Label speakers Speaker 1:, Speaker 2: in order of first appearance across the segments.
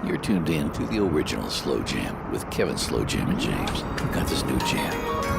Speaker 1: You're tuned in to the original Slow Jam with Kevin Slow Jam and James. We've got this new jam,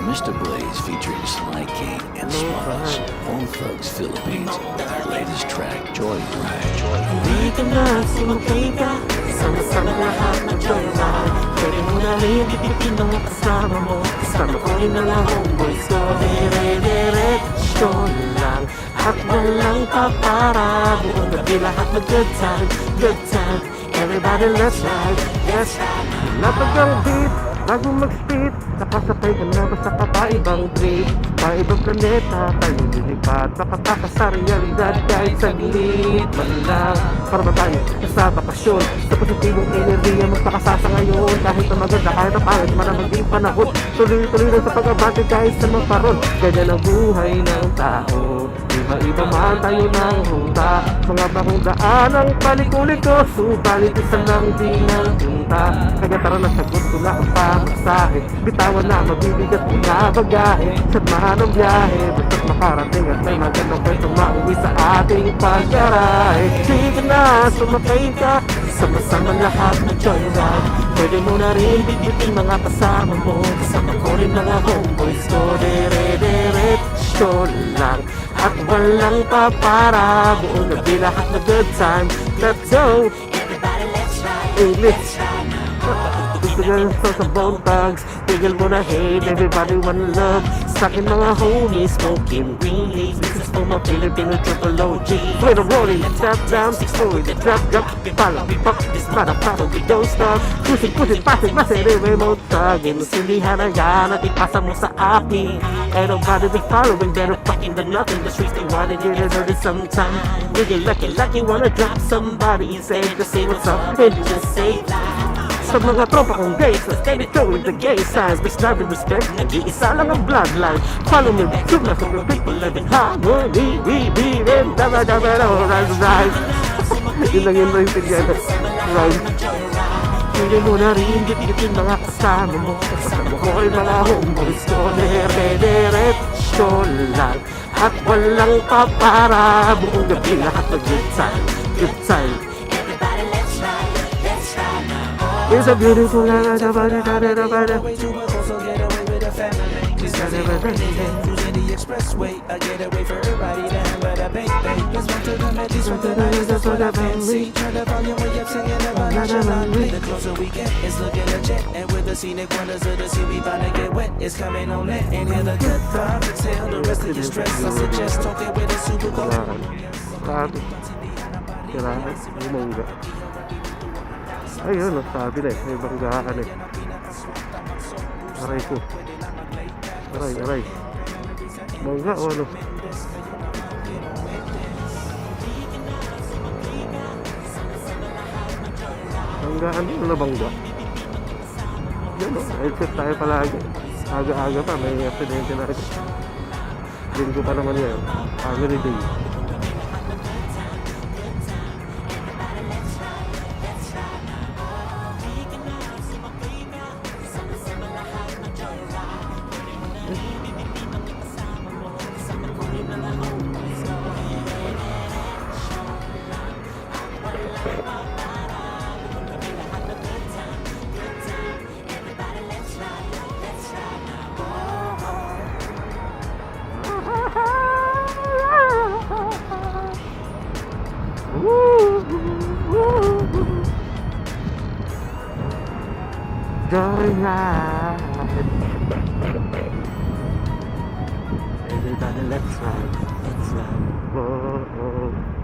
Speaker 1: Mr. Blaze featuring Sly King and Smalls, Bone Thugs Philippines, with their latest track, Joyride.
Speaker 2: Hindi ka na sumukay ka, sama-sama lahat ng joyride. Pwede mo na rin bibitin ang kasama mo, kasama ko rin ang homeboys ko. Dire-diretso lang, at walang papara. Buong gabi lahat mag good time, good time. Everybody let's ride, let's ride. Lapag ang beat, bago mag-speed, nakasapay ka na ba sa papaibang trip? Paibang planeta, tayo lilipad, makataka sa realidad kahit saglit man lang. Para ba tayo sa bakasyon, sa positibong enerhiya magpakasasa ngayon. Kahit na maganda, kahit na pangit, man ang maging panahon. Tuloy-tuloy lang sa pag-abante kahit sa magparon. Ganyan ang buhay ng tao, iba-iba man tayo ng ruta. Mga bagong daan ang paliko-liko, subalit isa lang din ang punta. Kaya tara na sagot ko na ang pamasahe, bitawan na mabibigat ko na bagahe. Samahan ang biyahe, basta't makarating at may magandang kwentong mauwi sa ating paggarahe. Sige na, sumakay ka, sama-sama lahat ng joyride. Pwede mo na rin bibitin mga kasama mo, kasama ko rin mga homeboys ko. Dire-diretso lang, at walang papara. Buong gabi lahat na good time. Let's go! Everybody let's ride, hey, let's ride. Gusto nga sa Bone Thugs, tigil mo na hate, everybody wanna love. Sa akin mga homies, smoking weed. This is for my Filipino triple OG. When I'm rolling, tap down, destroy the trap, drop, pala, pop, this motherfucker, we don't stop. Pusin, pasin, remote thugging. Sindihan na yan at ipasa mo sa akin. Ain't nobody be following, better fucking than nothing. The streets they wanna get it dirty sometime. When you're lucky, like you wanna drop somebody, say just say what's up, and just say sa mga tropa kong gays, na steady throwing the gay signs. But love and respect, nag-iisa lang ang bloodline. Follow me, shoot na some people living harmony. We and dama-dama, rise. Yun lang yun rin together. Rise. Pwede mo na rin bitin mga kasama mo, kasama ko ay mga homeboys ko. Dire-diretso lang, at walang papara. Buong gabi lahat na good time, good time. It's a beautiful land,
Speaker 3: Way too much so get away with the family. Just cause they cruising the expressway. I get away for everybody down by the bay. Let's walk to the Metis from the nights, that's what I fancy. Turn the volume way up, singing about nonchalantly. The closer we get, it's looking a jet. And with the scenic wonders of the sea, we bound to get wet. It's coming on net. And hear the good vibes, exhale the rest of your stress. I suggest talking with a super cool.
Speaker 2: kirahan, bumangga. Ayun, sabi na eh, may banggaan eh. Aray ko. Aray. Bangga o ano? Banggaan din na bangga. Yan o, headset tayo palagi. Aga-aga pa, may accidente na rin. Linggo pa naman yan. Family day. Joyride. Everybody let's ride. Whoa.